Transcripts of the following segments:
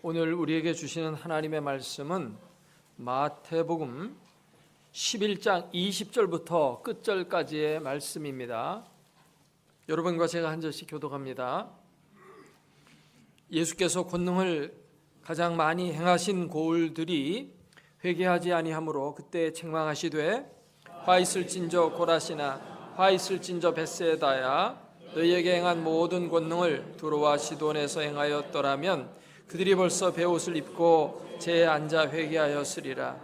오늘 우리에게 주시는 하나님의 말씀은 마태복음 11장 20절부터 끝절까지의 말씀입니다. 여러분과 제가 한 절씩 교독합니다. 예수께서 권능을 가장 많이 행하신 고을들이 회개하지 아니하므로 그때 책망하시되 화 있을진저 고라시나 화 있을진저 벳세다야 너희에게 행한 모든 권능을 두로와 시돈에서 행하였더라면 그들이 벌써 베옷을 입고 재에 앉아 회개하였으리라.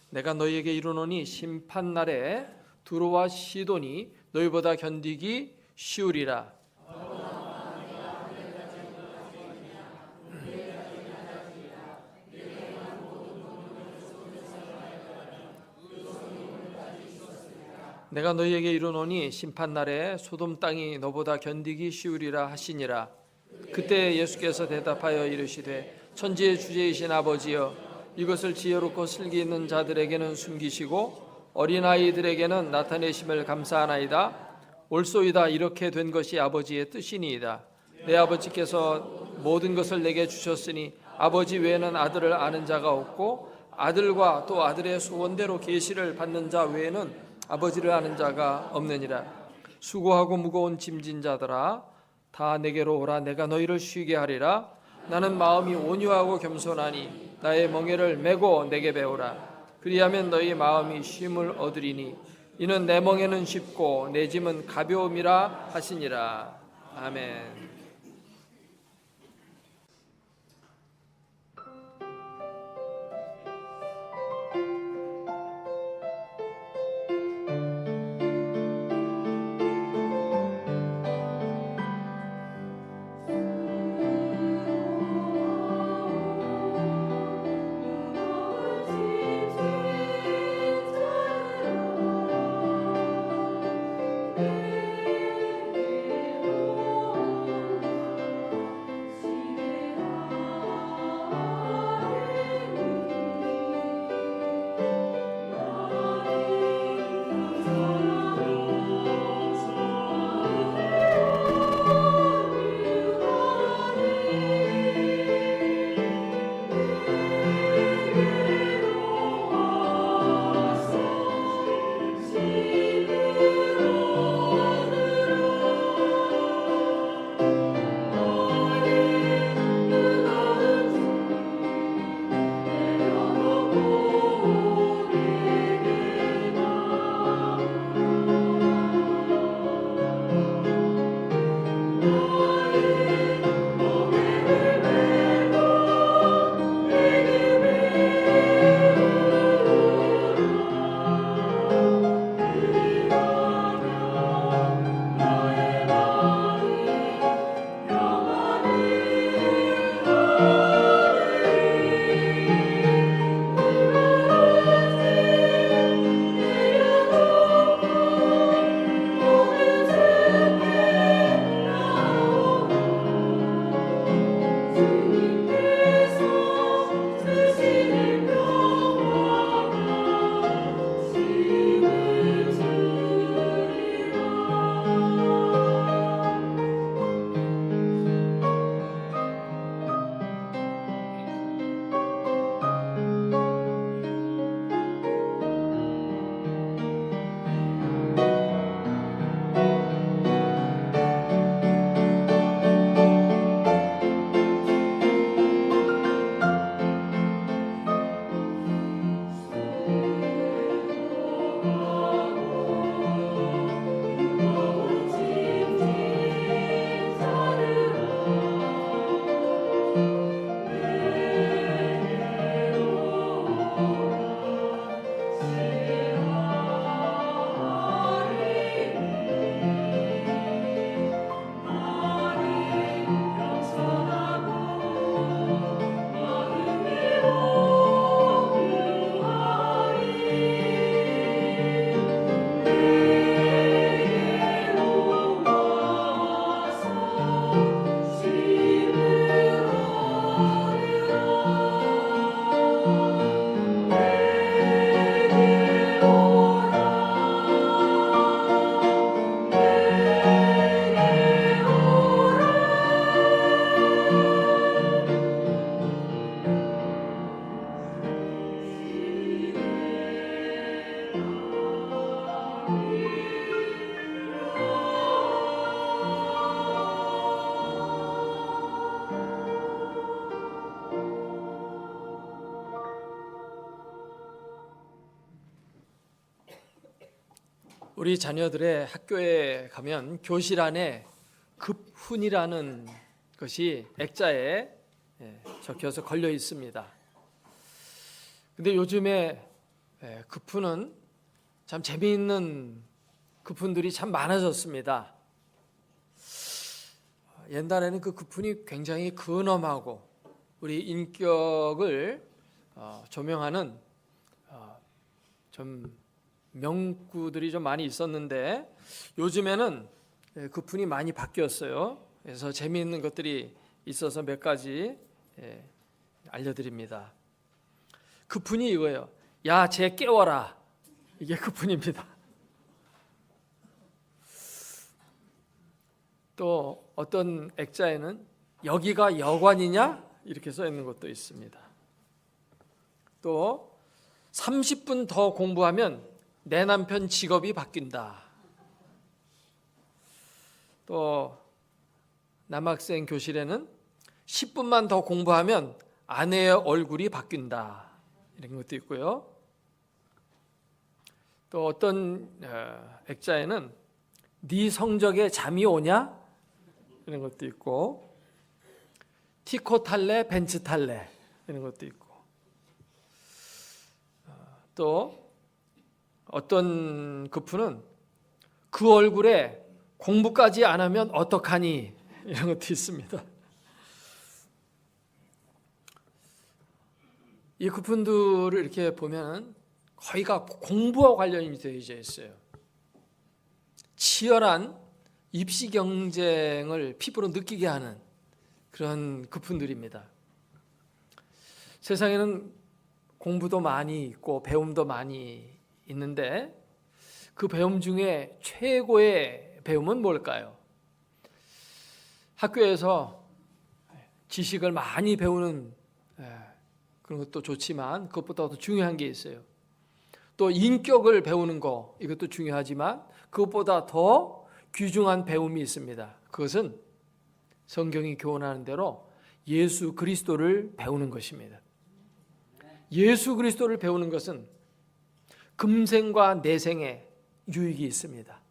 내가 너희에게 이르노니 심판날에 두로와 시돈이 너희보다 견디기 쉬우리라. 내가 너희에게 이르노니 심판날에 소돔 땅이 너보다 견디기 쉬우리라 하시니라. 그때 예수께서 대답하여 이르시되 천지의 주제이신 아버지여 이것을 지혜롭고 슬기 있는 자들에게는 숨기시고 어린아이들에게는 나타내심을 감사하나이다. 옳소이다. 이렇게 된 것이 아버지의 뜻이니이다. 내 아버지께서 모든 것을 내게 주셨으니 아버지 외에는 아들을 아는 자가 없고 아들과 또 아들의 소원대로 계시를 받는 자 외에는 아버지를 아는 자가 없느니라. 수고하고 무거운 짐진 자들아 다 내게로 오라. 내가 너희를 쉬게 하리라. 나는 마음이 온유하고 겸손하니 나의 멍에를 메고 내게 배우라. 그리하면 너희 마음이 쉼을 얻으리니 이는 내 멍에는 쉽고 내 짐은 가벼움이라 하시니라. 아멘. 우리 자녀들의 학교에 가면 교실 안에 급훈이라는 것이 액자에 적혀서 걸려 있습니다. 근데 요즘에 급훈은 참 재미있는 급훈들이 참 많아졌습니다. 옛날에는 그 급훈이 굉장히 근엄하고 우리 인격을 조명하는 좀 명구들이 좀 많이 있었는데 요즘에는 급훈이 많이 바뀌었어요. 그래서 재미있는 것들이 있어서 몇 가지 알려드립니다. 급훈이 이거예요. 야, 쟤 깨워라. 이게 급훈입니다. 또 어떤 액자에는 여기가 여관이냐? 이렇게 써 있는 것도 있습니다. 또 30분 더 공부하면 내 남편 직업이 바뀐다. 또 남학생 교실에는 10분만 더 공부하면 아내의 얼굴이 바뀐다. 이런 것도 있고요. 또 어떤 액자에는 네 성적에 잠이 오냐? 이런 것도 있고, 티코 탈래, 벤츠 탈래 이런 것도 있고, 또 어떤 급훈은 그 얼굴에 공부까지 안 하면 어떡하니? 이런 것도 있습니다. 이 급훈들을 이렇게 보면 거의가 공부와 관련이 되어 있어요. 치열한 입시 경쟁을 피부로 느끼게 하는 그런 급훈들입니다. 세상에는 공부도 많이 있고 배움도 많이 있는데 그 배움 중에 최고의 배움은 뭘까요? 학교에서 지식을 많이 배우는 그런 것도 좋지만 그것보다 더 중요한 게 있어요. 또 인격을 배우는 거 이것도 중요하지만 그것보다 더 귀중한 배움이 있습니다. 그것은 성경이 교훈하는 대로 예수 그리스도를 배우는 것입니다. 예수 그리스도를 배우는 것은 금생과 내생에 유익이 있습니다.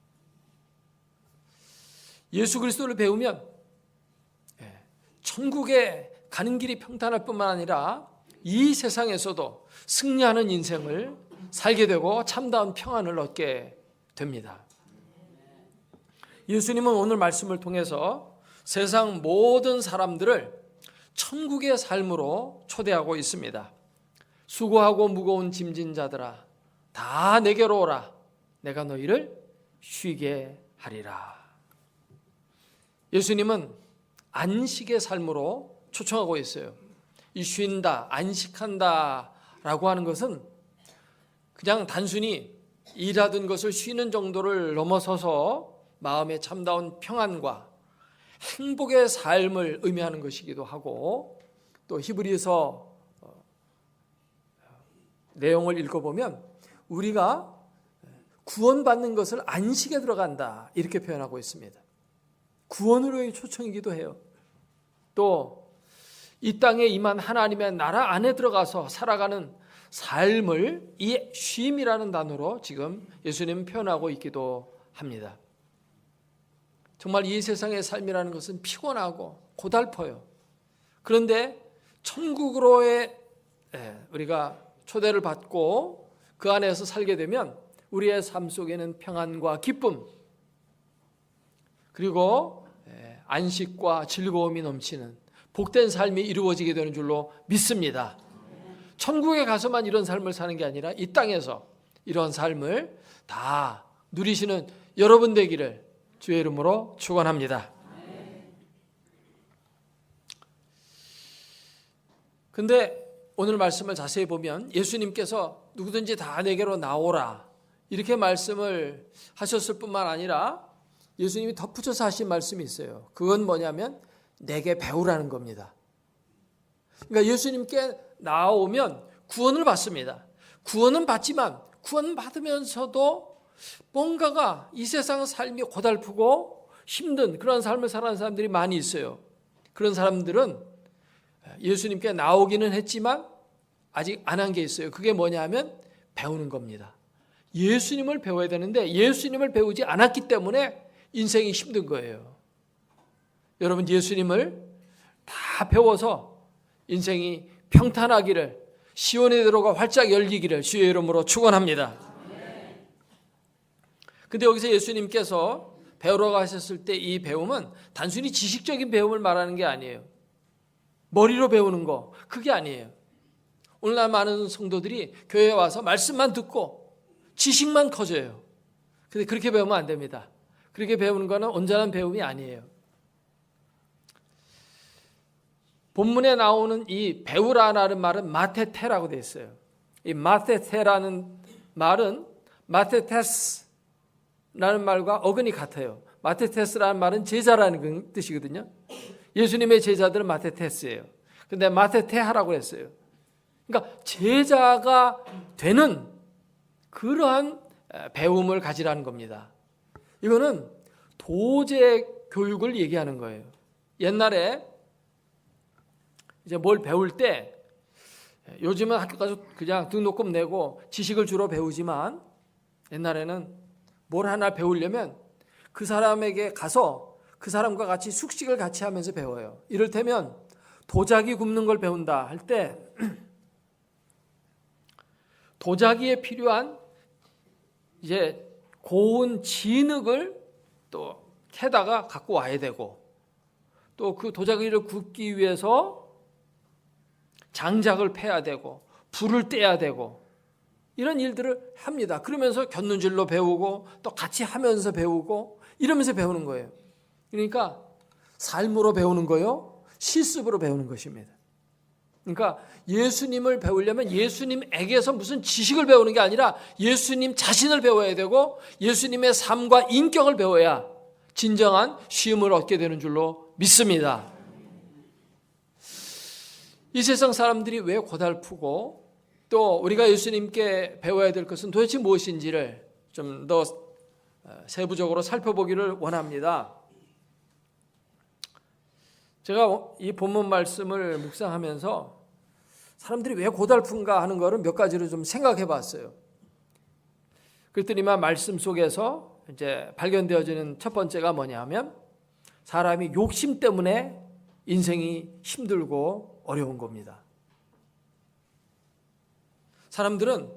예수 그리스도를 배우면 천국에 가는 길이 평탄할 뿐만 아니라 이 세상에서도 승리하는 인생을 살게 되고 참다운 평안을 얻게 됩니다. 예수님은 오늘 말씀을 통해서 세상 모든 사람들을 천국의 삶으로 초대하고 있습니다. 수고하고 무거운 짐진 자들아 다 내게로 오라. 내가 너희를 쉬게 하리라. 예수님은 안식의 삶으로 초청하고 있어요. 이 쉰다, 안식한다 라고 하는 것은 그냥 단순히 일하던 것을 쉬는 정도를 넘어서서 마음의 참다운 평안과 행복의 삶을 의미하는 것이기도 하고 또 히브리서 내용을 읽어보면 우리가 구원받는 것을 안식에 들어간다 이렇게 표현하고 있습니다. 구원으로의 초청이기도 해요. 또 이 땅에 임한 하나님의 나라 안에 들어가서 살아가는 삶을 이 쉼이라는 단어로 지금 예수님은 표현하고 있기도 합니다. 정말 이 세상의 삶이라는 것은 피곤하고 고달퍼요. 그런데 천국으로의 우리가 초대를 받고 그 안에서 살게 되면 우리의 삶 속에는 평안과 기쁨 그리고 안식과 즐거움이 넘치는 복된 삶이 이루어지게 되는 줄로 믿습니다. 천국에 가서만 이런 삶을 사는 게 아니라 이 땅에서 이런 삶을 다 누리시는 여러분 되기를 주의 이름으로 축원합니다. 근데 오늘 말씀을 자세히 보면 예수님께서 누구든지 다 내게로 나오라 이렇게 말씀을 하셨을 뿐만 아니라 예수님이 덧붙여서 하신 말씀이 있어요. 그건 뭐냐면 내게 배우라는 겁니다. 그러니까 예수님께 나오면 구원을 받습니다. 구원은 받지만 구원 받으면서도 뭔가가 이 세상 삶이 고달프고 힘든 그런 삶을 살아가는 사람들이 많이 있어요. 그런 사람들은 예수님께 나오기는 했지만 아직 안 한 게 있어요. 그게 뭐냐면 배우는 겁니다. 예수님을 배워야 되는데 예수님을 배우지 않았기 때문에 인생이 힘든 거예요. 여러분, 예수님을 다 배워서 인생이 평탄하기를, 시온의 대로가 활짝 열리기를 주의 이름으로 축원합니다. 근데 여기서 예수님께서 배우러 가셨을 때 이 배움은 단순히 지식적인 배움을 말하는 게 아니에요. 머리로 배우는 거, 그게 아니에요. 오늘날 많은 성도들이 교회에 와서 말씀만 듣고 지식만 커져요. 근데 그렇게 배우면 안 됩니다. 그렇게 배우는 거는 온전한 배움이 아니에요. 본문에 나오는 이 배우라는 말은 마테테라고 되어 있어요. 이 마테테라는 말은 마테테스라는 말과 어근이 같아요. 마테테스라는 말은 제자라는 뜻이거든요. 예수님의 제자들은 마테테스예요. 근데 마테테하라고 했어요. 그러니까 제자가 되는 그러한 배움을 가지라는 겁니다. 이거는 도제 교육을 얘기하는 거예요. 옛날에 이제 뭘 배울 때, 요즘은 학교 가서 그냥 등록금 내고 지식을 주로 배우지만 옛날에는 뭘 하나 배우려면 그 사람에게 가서 그 사람과 같이 숙식을 같이 하면서 배워요. 이를테면 도자기 굽는 걸 배운다 할 때 도자기에 필요한 이제 고운 진흙을 또 캐다가 갖고 와야 되고, 또 그 도자기를 굽기 위해서 장작을 패야 되고 불을 떼야 되고 이런 일들을 합니다. 그러면서 곁눈질로 배우고 또 같이 하면서 배우고 이러면서 배우는 거예요. 그러니까 삶으로 배우는 거요, 실습으로 배우는 것입니다. 그러니까 예수님을 배우려면 예수님에게서 무슨 지식을 배우는 게 아니라 예수님 자신을 배워야 되고 예수님의 삶과 인격을 배워야 진정한 쉼을 얻게 되는 줄로 믿습니다. 이 세상 사람들이 왜 고달프고 또 우리가 예수님께 배워야 될 것은 도대체 무엇인지를 좀 더 세부적으로 살펴보기를 원합니다. 제가 이 본문 말씀을 묵상하면서 사람들이 왜 고달픈가 하는 거를 몇 가지로 좀 생각해 봤어요. 그랬더니만 말씀 속에서 이제 발견되어지는 첫 번째가 뭐냐면 사람이 욕심 때문에 인생이 힘들고 어려운 겁니다. 사람들은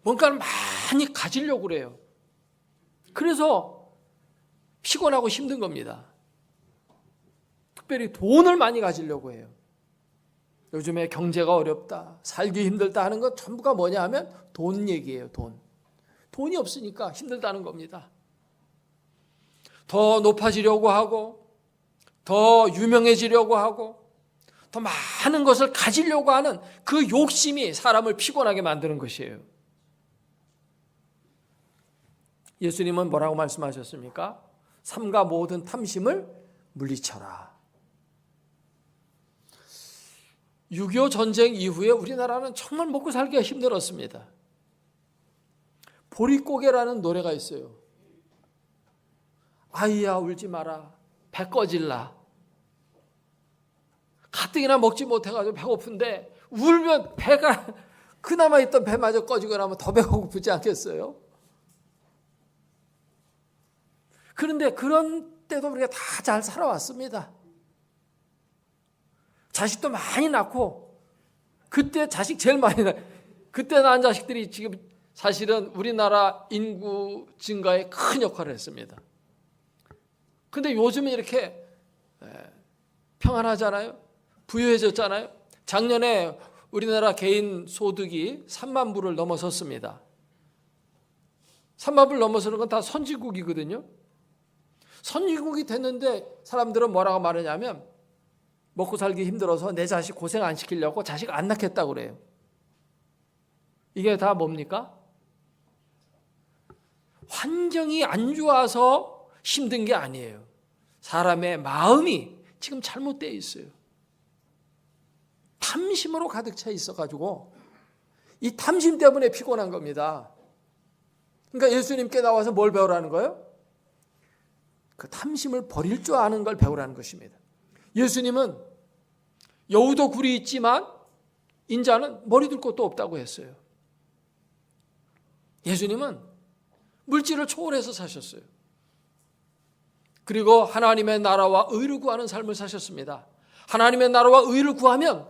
뭔가를 많이 가지려고 그래요. 그래서 피곤하고 힘든 겁니다. 특별히 돈을 많이 가지려고 해요. 요즘에 경제가 어렵다, 살기 힘들다 하는 것 전부가 뭐냐 하면 돈 얘기예요. 돈이 없으니까 힘들다는 겁니다. 더 높아지려고 하고 더 유명해지려고 하고 더 많은 것을 가지려고 하는 그 욕심이 사람을 피곤하게 만드는 것이에요. 예수님은 뭐라고 말씀하셨습니까? 삼가 모든 탐심을 물리쳐라. 6.25 전쟁 이후에 우리나라는 정말 먹고 살기가 힘들었습니다. 보릿고개라는 노래가 있어요. 아이야 울지 마라, 배 꺼질라. 가뜩이나 먹지 못해가지고 배고픈데 울면 배가 그나마 있던 배마저 꺼지고 나면 더 배가 고프지 않겠어요? 그런데 그런 때도 우리가 다 잘 살아왔습니다. 자식도 많이 낳고 그때 자식 제일 많이 그때 낳은 자식들이 지금 사실은 우리나라 인구 증가에 큰 역할을 했습니다. 근데 요즘은 이렇게 평안하잖아요. 부유해졌잖아요. 작년에 우리나라 개인 소득이 3만 불을 넘어섰습니다. 3만 불 넘어서는 건 다 선진국이거든요. 선진국이 됐는데 사람들은 뭐라고 말하냐면 먹고 살기 힘들어서 내 자식 고생 안 시키려고 자식 안 낳겠다고 그래요. 이게 다 뭡니까? 환경이 안 좋아서 힘든 게 아니에요. 사람의 마음이 지금 잘못되어 있어요. 탐심으로 가득 차 있어가지고 이 탐심 때문에 피곤한 겁니다. 그러니까 예수님께 나와서 뭘 배우라는 거예요? 그 탐심을 버릴 줄 아는 걸 배우라는 것입니다. 예수님은 여우도 굴이 있지만 인자는 머리 둘 곳도 없다고 했어요. 예수님은 물질을 초월해서 사셨어요. 그리고 하나님의 나라와 의를 구하는 삶을 사셨습니다. 하나님의 나라와 의를 구하면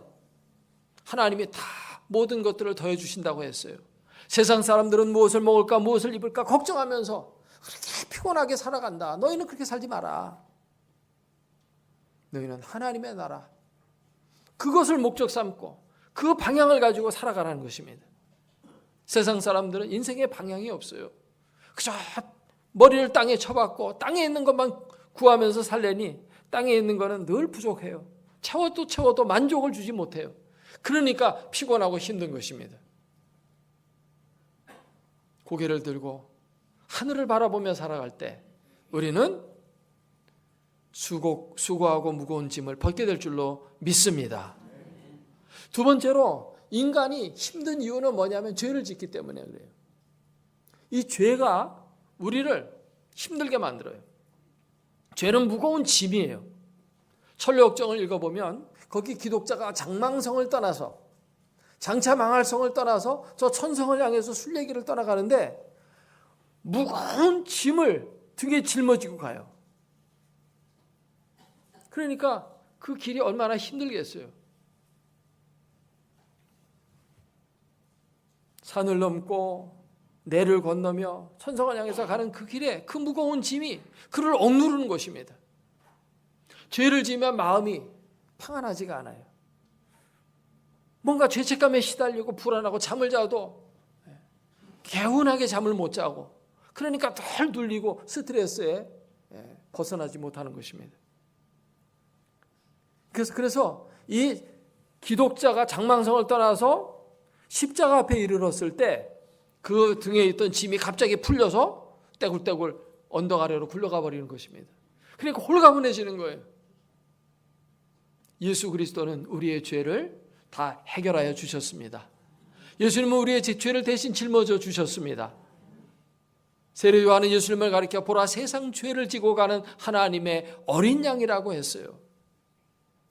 하나님이 다 모든 것들을 더해 주신다고 했어요. 세상 사람들은 무엇을 먹을까 무엇을 입을까 걱정하면서 그렇게 피곤하게 살아간다. 너희는 그렇게 살지 마라. 너희는 하나님의 나라, 그것을 목적 삼고 그 방향을 가지고 살아가라는 것입니다. 세상 사람들은 인생의 방향이 없어요. 그저 머리를 땅에 쳐박고 땅에 있는 것만 구하면서 살려니 땅에 있는 것은 늘 부족해요. 채워도 만족을 주지 못해요. 그러니까 피곤하고 힘든 것입니다. 고개를 들고 하늘을 바라보며 살아갈 때 우리는 수고하고 무거운 짐을 벗게 될 줄로 믿습니다. 두 번째로 인간이 힘든 이유는 뭐냐면 죄를 짓기 때문에 그래요. 이 죄가 우리를 힘들게 만들어요. 죄는 무거운 짐이에요. 천류역정을 읽어보면 거기 기독자가 장망성을 떠나서 장차 망할 성을 떠나서 저 천성을 향해서 순례길을 떠나가는데 무거운 짐을 등에 짊어지고 가요. 그러니까 그 길이 얼마나 힘들겠어요. 산을 넘고 내를 건너며 천성을 향해서 가는 그 길에 그 무거운 짐이 그를 억누르는 것입니다. 죄를 지으면 마음이 평안하지가 않아요. 뭔가 죄책감에 시달리고 불안하고 잠을 자도 개운하게 잠을 못 자고 그러니까 덜 눌리고 스트레스에 벗어나지 못하는 것입니다. 그래서 이 기독자가 장망성을 떠나서 십자가 앞에 이르렀을 때 그 등에 있던 짐이 갑자기 풀려서 떼굴떼굴 언덕 아래로 굴러가 버리는 것입니다. 그러니까 홀가분해지는 거예요. 예수 그리스도는 우리의 죄를 다 해결하여 주셨습니다. 예수님은 우리의 죄를 대신 짊어져 주셨습니다. 세례 요한은 예수님을 가리켜 보라 세상 죄를 지고 가는 하나님의 어린 양이라고 했어요.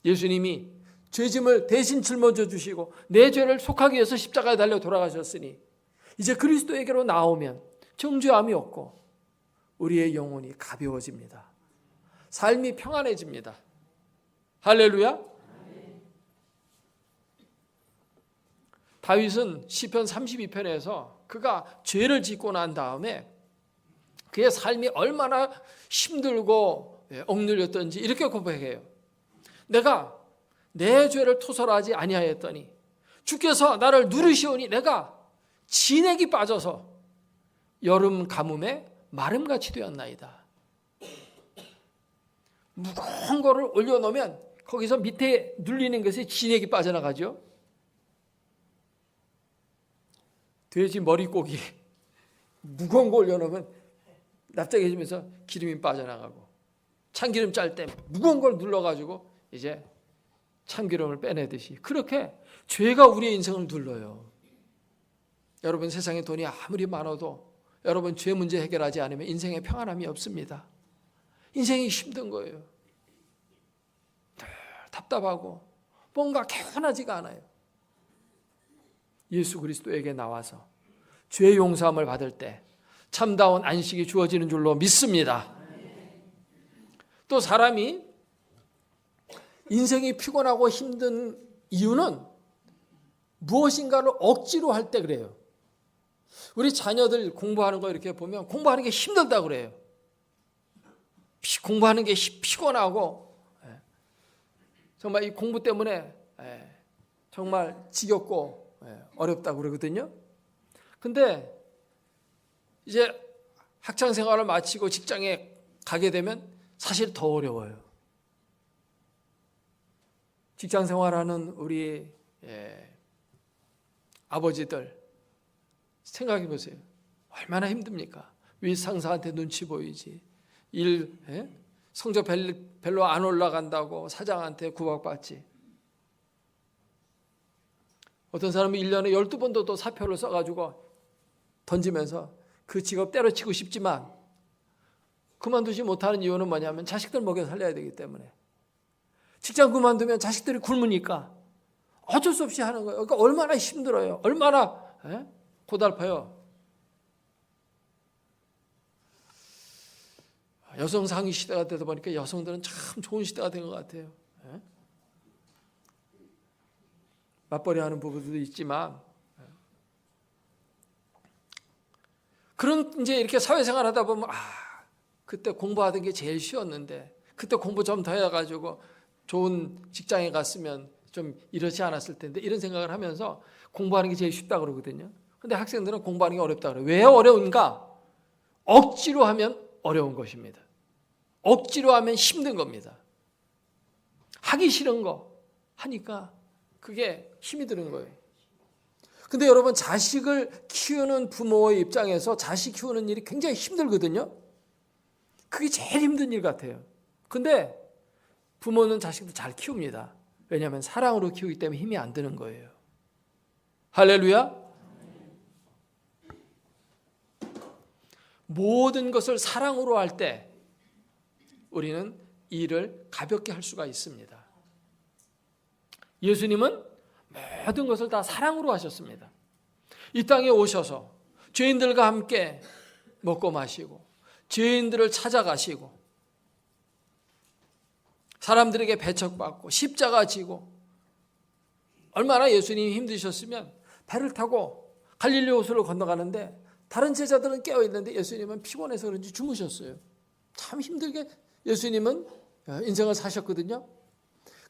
예수님이 죄짐을 대신 짊어져 주시고 내 죄를 속하기 위해서 십자가에 달려 돌아가셨으니 이제 그리스도에게로 나오면 정죄함이 없고 우리의 영혼이 가벼워집니다. 삶이 평안해집니다. 할렐루야. 다윗은 시편 32편에서 그가 죄를 짓고 난 다음에 그의 삶이 얼마나 힘들고 억눌렸던지 이렇게 고백해요. 내가 내 죄를 토설하지 아니하였더니 주께서 나를 누르시오니 내가 진액이 빠져서 여름 가뭄에 마름같이 되었나이다. 무거운 거를 올려놓으면 거기서 밑에 눌리는 것이 진액이 빠져나가죠. 돼지 머리고기 무거운 거 올려놓으면 납작해지면서 기름이 빠져나가고 참기름 짤 때 무거운 걸 눌러가지고 이제 참기름을 빼내듯이 그렇게 죄가 우리의 인생을 눌러요. 여러분 세상에 돈이 아무리 많아도 여러분 죄 문제 해결하지 않으면 인생에 평안함이 없습니다. 인생이 힘든 거예요. 답답하고 뭔가 개운하지가 않아요. 예수 그리스도에게 나와서 죄 용서함을 받을 때 참다운 안식이 주어지는 줄로 믿습니다. 또 사람이 인생이 피곤하고 힘든 이유는 무엇인가를 억지로 할 때 그래요. 우리 자녀들 공부하는 거 이렇게 보면 공부하는 게 힘들다 그래요. 공부하는 게 피곤하고 정말 이 공부 때문에 정말 지겹고 어렵다고 그러거든요. 근데 이제 학창 생활을 마치고 직장에 가게 되면 사실 더 어려워요. 직장 생활하는 우리 아버지들 생각해 보세요. 얼마나 힘듭니까? 위 상사한테 눈치 보이지. 성적 별로 안 올라간다고 사장한테 구박받지. 어떤 사람은 1년에 12번도 또 사표를 써가지고 던지면서 그 직업 때려치고 싶지만 그만두지 못하는 이유는 뭐냐면 자식들 먹여 살려야 되기 때문에. 직장 그만두면 자식들이 굶으니까 어쩔 수 없이 하는 거예요. 그러니까 얼마나 힘들어요. 얼마나 고달파요. 여성 상위 시대가 되다 보니까 여성들은 참 좋은 시대가 된 것 같아요. 맞벌이하는 부부들도 있지만 그런 이제 이렇게 사회생활하다 보면 그때 공부하던 게 제일 쉬웠는데 그때 공부 좀 더 해가지고 좋은 직장에 갔으면 좀 이렇지 않았을 텐데 이런 생각을 하면서 공부하는 게 제일 쉽다 그러거든요. 근데 학생들은 공부하는 게 어렵다 그래요. 왜 어려운가? 억지로 하면 어려운 것입니다. 억지로 하면 힘든 겁니다. 하기 싫은 거 하니까 그게 힘이 드는 거예요. 근데 여러분 자식을 키우는 부모의 입장에서 자식 키우는 일이 굉장히 힘들거든요. 그게 제일 힘든 일 같아요. 근데 부모는 자식도 잘 키웁니다. 왜냐하면 사랑으로 키우기 때문에 힘이 안 드는 거예요. 할렐루야. 모든 것을 사랑으로 할 때 우리는 일을 가볍게 할 수가 있습니다. 예수님은 모든 것을 다 사랑으로 하셨습니다. 이 땅에 오셔서 죄인들과 함께 먹고 마시고 죄인들을 찾아가시고 사람들에게 배척받고 십자가 지고 얼마나 예수님이 힘드셨으면 배를 타고 갈릴리 호수를 건너가는데 다른 제자들은 깨어있는데 예수님은 피곤해서 그런지 주무셨어요. 참 힘들게 예수님은 인생을 사셨거든요.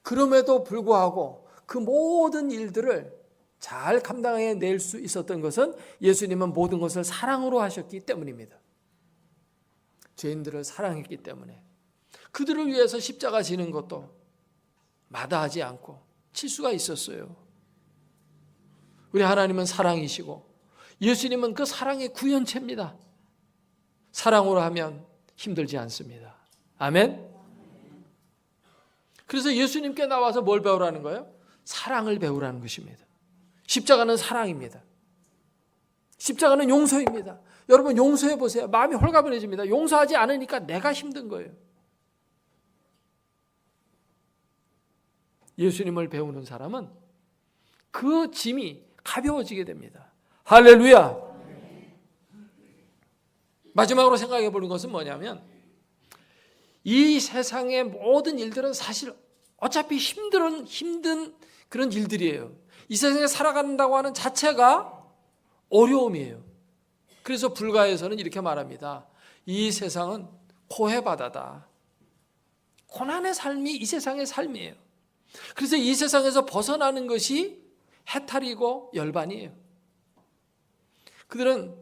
그럼에도 불구하고 그 모든 일들을 잘 감당해낼 수 있었던 것은 예수님은 모든 것을 사랑으로 하셨기 때문입니다. 죄인들을 사랑했기 때문에 그들을 위해서 십자가 지는 것도 마다하지 않고 칠 수가 있었어요. 우리 하나님은 사랑이시고 예수님은 그 사랑의 구현체입니다. 사랑으로 하면 힘들지 않습니다. 아멘. 그래서 예수님께 나와서 뭘 배우라는 거예요? 사랑을 배우라는 것입니다. 십자가는 사랑입니다. 십자가는 용서입니다. 여러분 용서해 보세요. 마음이 홀가분해집니다. 용서하지 않으니까 내가 힘든 거예요. 예수님을 배우는 사람은 그 짐이 가벼워지게 됩니다. 할렐루야. 마지막으로 생각해 보는 것은 뭐냐면 이 세상의 모든 일들은 사실 어차피 힘든 그런 일들이에요. 이 세상에 살아간다고 하는 자체가 어려움이에요. 그래서 불가에서는 이렇게 말합니다. 이 세상은 고해 바다다. 고난의 삶이 이 세상의 삶이에요. 그래서 이 세상에서 벗어나는 것이 해탈이고 열반이에요. 그들은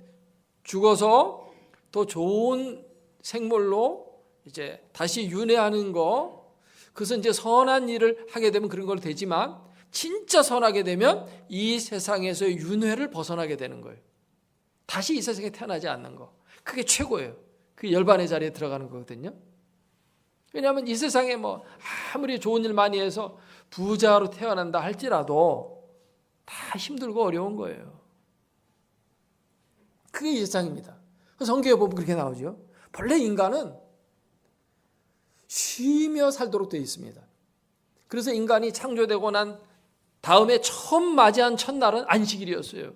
죽어서 더 좋은 생물로 이제 다시 윤회하는 거, 그것은 이제 선한 일을 하게 되면 그런 걸로 되지만 진짜 선하게 되면 이 세상에서의 윤회를 벗어나게 되는 거예요. 다시 이 세상에 태어나지 않는 거. 그게 최고예요. 그 열반의 자리에 들어가는 거거든요. 왜냐하면 이 세상에 뭐 아무리 좋은 일 많이 해서 부자로 태어난다 할지라도 다 힘들고 어려운 거예요. 그게 이 세상입니다. 성경에 보면 그렇게 나오죠. 본래 인간은 쉬며 살도록 되어 있습니다. 그래서 인간이 창조되고 난 다음에 처음 맞이한 첫날은 안식일이었어요.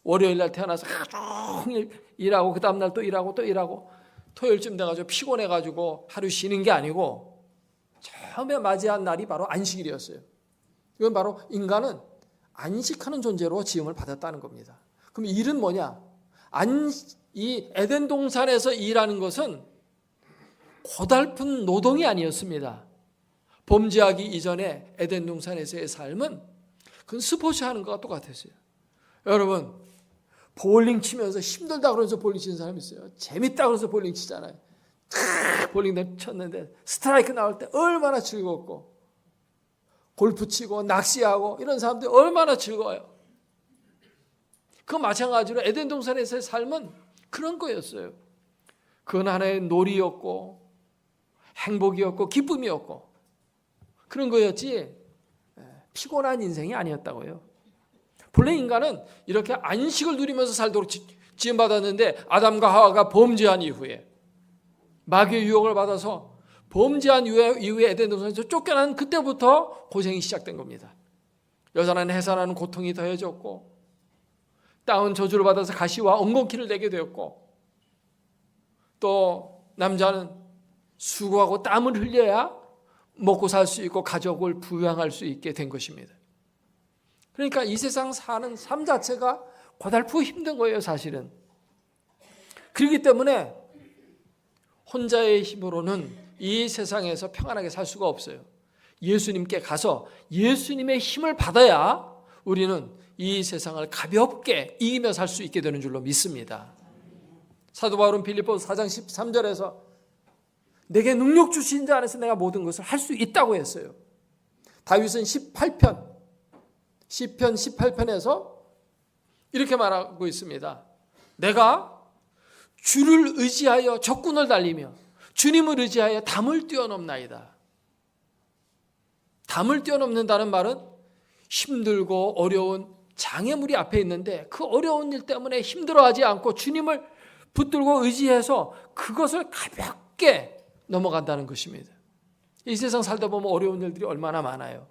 월요일 날 태어나서 하루 종일 일하고 그 다음날 또 일하고 또 일하고 토요일쯤 돼가지고 피곤해가지고 하루 쉬는 게 아니고 처음에 맞이한 날이 바로 안식일이었어요. 이건 바로 인간은 안식하는 존재로 지음을 받았다는 겁니다. 그럼 일은 뭐냐? 이 에덴 동산에서 일하는 것은 고달픈 노동이 아니었습니다. 범죄하기 이전에 에덴 동산에서의 삶은 그건 스포츠 하는 것과 똑같았어요. 여러분 볼링 치면서 힘들다 그러면서 볼링 치는 사람이 있어요. 재밌다 그래서 볼링 치잖아요. 볼링 쳤는데 스트라이크 나올 때 얼마나 즐겁고, 골프 치고 낚시하고 이런 사람들이 얼마나 즐거워요. 그 마찬가지로 에덴 동산에서의 삶은 그런 거였어요. 그건 하나의 놀이였고 행복이었고 기쁨이었고 그런 거였지 피곤한 인생이 아니었다고요. 본래 인간은 이렇게 안식을 누리면서 살도록 지음받았는데 아담과 하와가 범죄한 이후에 마귀의 유혹을 받아서 범죄한 이후에 에덴 동산에서 쫓겨난 그때부터 고생이 시작된 겁니다. 여자는 해산하는 고통이 더해졌고 땅은 저주를 받아서 가시와 엉겅퀴를 내게 되었고 또 남자는 수고하고 땀을 흘려야 먹고 살 수 있고 가족을 부양할 수 있게 된 것입니다. 그러니까 이 세상 사는 삶 자체가 고달프고 힘든 거예요, 사실은. 그렇기 때문에 혼자의 힘으로는 이 세상에서 평안하게 살 수가 없어요. 예수님께 가서 예수님의 힘을 받아야 우리는 이 세상을 가볍게 이기며 살 수 있게 되는 줄로 믿습니다. 사도 바울은 빌립보서 4장 13절에서 내게 능력 주신 자 안에서 내가 모든 것을 할 수 있다고 했어요. 다윗은 시편 18편에서 이렇게 말하고 있습니다. 내가 주를 의지하여 적군을 달리며 주님을 의지하여 담을 뛰어넘나이다. 담을 뛰어넘는다는 말은 힘들고 어려운 장애물이 앞에 있는데 그 어려운 일 때문에 힘들어하지 않고 주님을 붙들고 의지해서 그것을 가볍게 넘어간다는 것입니다. 이 세상 살다 보면 어려운 일들이 얼마나 많아요.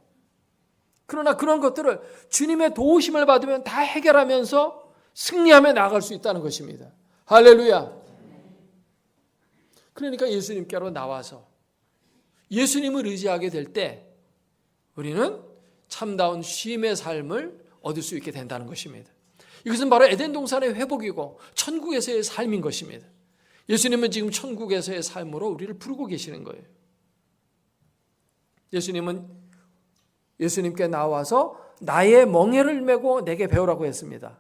그러나 그런 것들을 주님의 도우심을 받으면 다 해결하면서 승리하며 나아갈 수 있다는 것입니다. 할렐루야. 그러니까 예수님께로 나와서 예수님을 의지하게 될 때 우리는 참다운 쉼의 삶을 얻을 수 있게 된다는 것입니다. 이것은 바로 에덴 동산의 회복이고 천국에서의 삶인 것입니다. 예수님은 지금 천국에서의 삶으로 우리를 부르고 계시는 거예요. 예수님은 예수님께 나와서 나의 멍에를 메고 내게 배우라고 했습니다.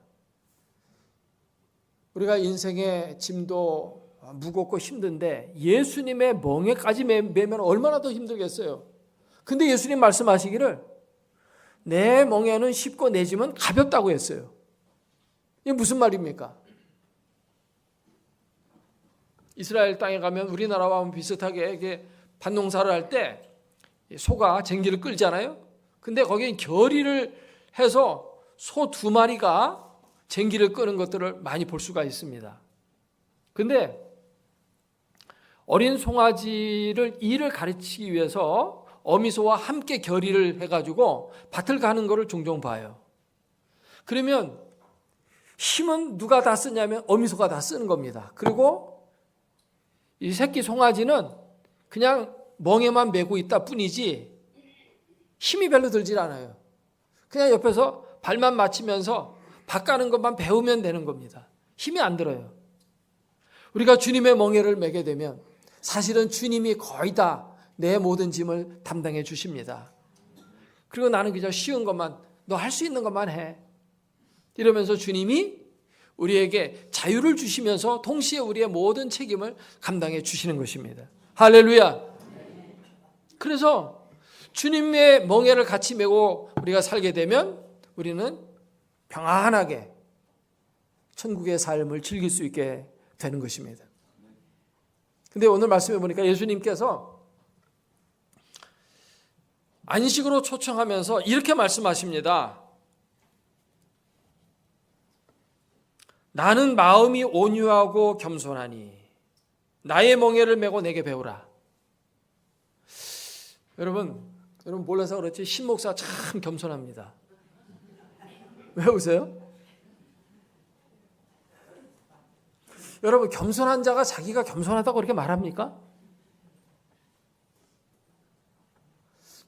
우리가 인생의 짐도 무겁고 힘든데 예수님의 멍에까지 매면 얼마나 더 힘들겠어요. 근데 예수님 말씀하시기를 내 멍에는 쉽고 내 짐은 가볍다고 했어요. 이게 무슨 말입니까? 이스라엘 땅에 가면 우리나라와 비슷하게 이게 밭농사를 할 때 소가 쟁기를 끌잖아요. 근데 거기에 결의를 해서 소 2마리가 쟁기를 끄는 것들을 많이 볼 수가 있습니다. 근데 어린 송아지를 일을 가르치기 위해서 어미소와 함께 결의를 해가지고 밭을 가는 것을 종종 봐요. 그러면 힘은 누가 다 쓰냐면 어미소가 다 쓰는 겁니다. 그리고 이 새끼 송아지는 그냥 멍에만 메고 있다 뿐이지 힘이 별로 들질 않아요. 그냥 옆에서 발만 맞추면서 밭 가는 것만 배우면 되는 겁니다. 힘이 안 들어요. 우리가 주님의 멍에를 메게 되면 사실은 주님이 거의 다 내 모든 짐을 담당해 주십니다. 그리고 나는 그저 쉬운 것만, 너 할 수 있는 것만 해. 이러면서 주님이 우리에게 자유를 주시면서 동시에 우리의 모든 책임을 감당해 주시는 것입니다. 할렐루야. 그래서 주님의 멍에를 같이 메고 우리가 살게 되면 우리는 평안하게 천국의 삶을 즐길 수 있게 되는 것입니다. 근데 오늘 말씀해 보니까 예수님께서 안식으로 초청하면서 이렇게 말씀하십니다. 나는 마음이 온유하고 겸손하니 나의 멍에를 메고 내게 배우라. 여러분 몰라서 그렇지 신목사 참 겸손합니다. 왜 웃어요? 여러분 겸손한 자가 자기가 겸손하다고 그렇게 말합니까?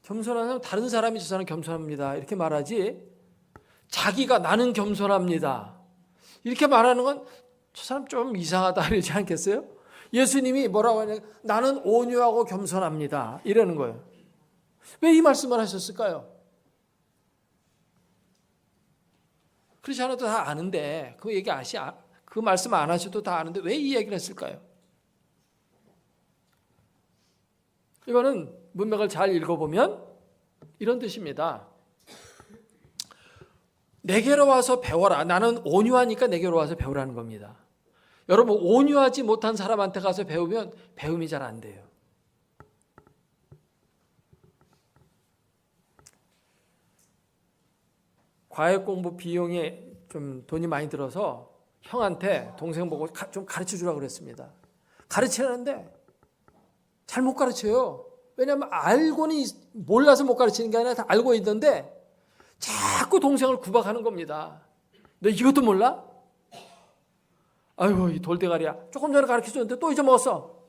겸손한 사람 다른 사람이 저 사람 겸손합니다 이렇게 말하지 자기가 나는 겸손합니다 이렇게 말하는 건 저 사람 좀 이상하다 이러지 않겠어요? 예수님이 뭐라고 하냐 나는 온유하고 겸손합니다 이러는 거예요. 왜 이 말씀을 하셨을까요? 그렇지 않아도 다 아는데 그 말씀 안 하셔도 다 아는데 왜 이 얘기를 했을까요? 이거는 문맥을 잘 읽어보면 이런 뜻입니다. 내게로 와서 배워라. 나는 온유하니까 내게로 와서 배우라는 겁니다. 여러분 온유하지 못한 사람한테 가서 배우면 배움이 잘 안 돼요. 과외 공부 비용이 좀 돈이 많이 들어서 형한테 동생 보고 좀 가르쳐 주라고 그랬습니다. 가르치라는데 잘 못 가르쳐요. 왜냐하면 알고는 몰라서 못 가르치는 게 아니라 다 알고 있는데 자꾸 동생을 구박하는 겁니다. 너 이것도 몰라? 아이고 이 돌대가리야. 조금 전에 가르쳐줬는데 또 잊어먹었어.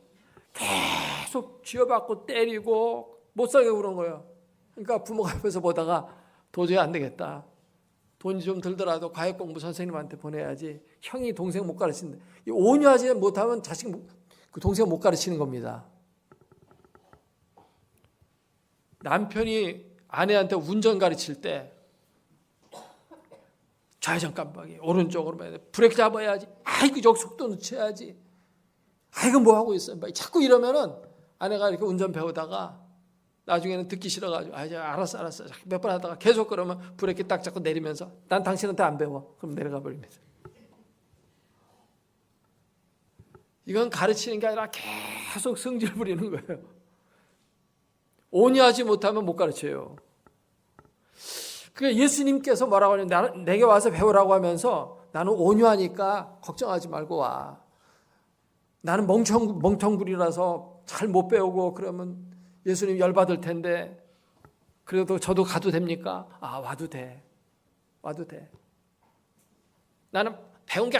계속 쥐어받고 때리고 못 살게 그런 거예요. 그러니까 부모가 옆에서 보다가 도저히 안 되겠다. 돈이 좀 들더라도 과외 공부 선생님한테 보내야지. 형이 동생 못 가르친다. 온유하지 못하면 그 동생 못 가르치는 겁니다. 남편이 아내한테 운전 가르칠 때 좌회전 깜빡이 오른쪽으로 봐야 돼. 브레이크 잡아야지. 아이고 저기 속도 늦춰야지. 아이고 뭐 하고 있어. 자꾸 이러면은 아내가 이렇게 운전 배우다가 나중에는 듣기 싫어가지고 알았어 몇 번 하다가 계속 그러면 브레이크 딱 잡고 내리면서 난 당신한테 안 배워. 그럼 내려가 버립니다. 이건 가르치는 게 아니라 계속 성질 부리는 거예요. 온유하지 못하면 못 가르쳐요. 그러니까 예수님께서 뭐라고 하냐면 내게 와서 배우라고 하면서 나는 온유하니까 걱정하지 말고 와. 나는 멍텅구리라서 잘 못 배우고 그러면 예수님 열받을 텐데 그래도 저도 가도 됩니까? 와도 돼. 와도 돼. 나는 배운 게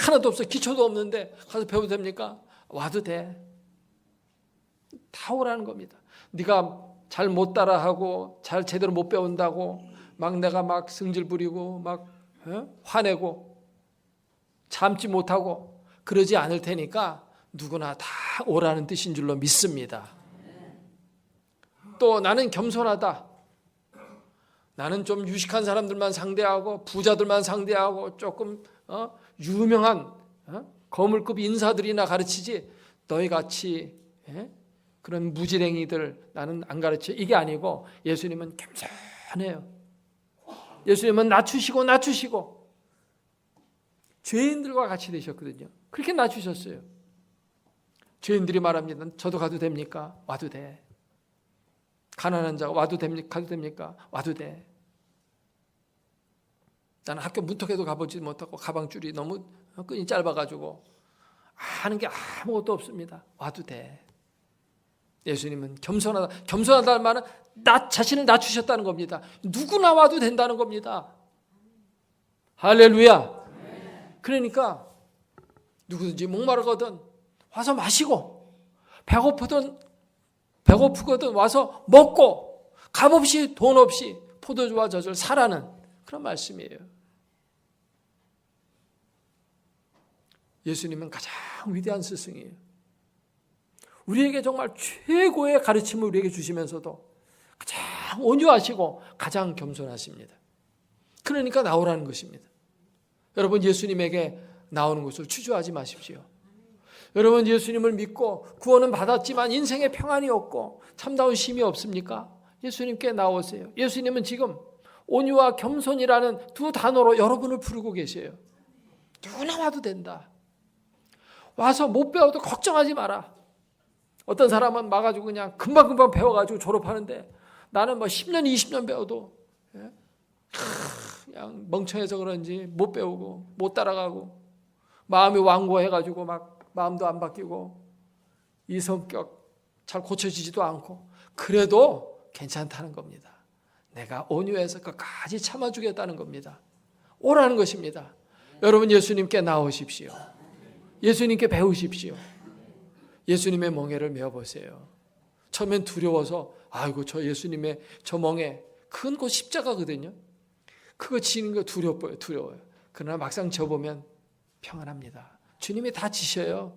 하나도 없어. 기초도 없는데 가서 배워도 됩니까? 와도 돼. 다 오라는 겁니다. 네가 잘 못 따라하고 잘 제대로 못 배운다고 막 내가 막 승질 부리고 막 화내고 참지 못하고 그러지 않을 테니까 누구나 다 오라는 뜻인 줄로 믿습니다. 또 나는 겸손하다. 나는 좀 유식한 사람들만 상대하고 부자들만 상대하고 조금 유명한 거물급 인사들이나 가르치지 너희같이 그런 무지랭이들 나는 안 가르쳐. 이게 아니고 예수님은 겸손해요. 예수님은 낮추시고 죄인들과 같이 되셨거든요. 그렇게 낮추셨어요. 죄인들이 말합니다. 저도 가도 됩니까? 와도 돼. 가난한 자가 와도 됩니까? 가도 됩니까? 와도 돼. 나는 학교 문턱에도 가보지 못하고 가방줄이 너무 끈이 짧아가지고 아는 게 아무것도 없습니다. 와도 돼. 예수님은 겸손하다. 겸손하다는 말은 자신을 낮추셨다는 겁니다. 누구나 와도 된다는 겁니다. 할렐루야. 그러니까 누구든지 목마르거든 와서 마시고 배고프거든 와서 먹고 값없이 돈 없이 포도주와 젖을 사라는 그런 말씀이에요. 예수님은 가장 위대한 스승이에요. 우리에게 정말 최고의 가르침을 우리에게 주시면서도 가장 온유하시고 가장 겸손하십니다. 그러니까 나오라는 것입니다. 여러분 예수님에게 나오는 것을 주저하지 마십시오. 여러분 예수님을 믿고 구원은 받았지만 인생에 평안이 없고 참다운 쉼이 없습니까? 예수님께 나오세요. 예수님은 지금 온유와 겸손이라는 두 단어로 여러분을 부르고 계세요. 누구나 와도 된다. 와서 못 배워도 걱정하지 마라. 어떤 사람은 와가지고 그냥 금방금방 배워가지고 졸업하는데 나는 10년, 20년 배워도 그냥 멍청해서 그런지 못 배우고 못 따라가고 마음이 완고해가지고 막 마음도 안 바뀌고 이 성격 잘 고쳐지지도 않고 그래도 괜찮다는 겁니다. 내가 온유해서 끝까지 참아주겠다는 겁니다. 오라는 것입니다. 여러분 예수님께 나오십시오. 예수님께 배우십시오. 예수님의 멍에를 메어보세요. 처음엔 두려워서 아이고 저 예수님의 저 멍에 큰 곳 십자가거든요. 그거 지는 거 두려워요. 그러나 막상 져보면 평안합니다. 주님이 다 지셔요.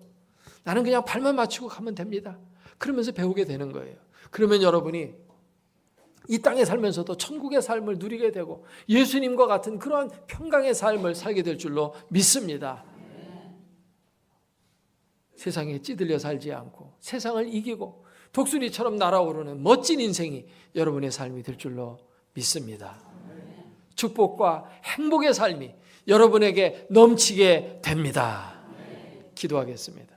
나는 그냥 발만 맞추고 가면 됩니다. 그러면서 배우게 되는 거예요. 그러면 여러분이 이 땅에 살면서도 천국의 삶을 누리게 되고 예수님과 같은 그러한 평강의 삶을 살게 될 줄로 믿습니다. 세상에 찌들려 살지 않고 세상을 이기고 독수리처럼 날아오르는 멋진 인생이 여러분의 삶이 될 줄로 믿습니다. 축복과 행복의 삶이 여러분에게 넘치게 됩니다. 기도하겠습니다.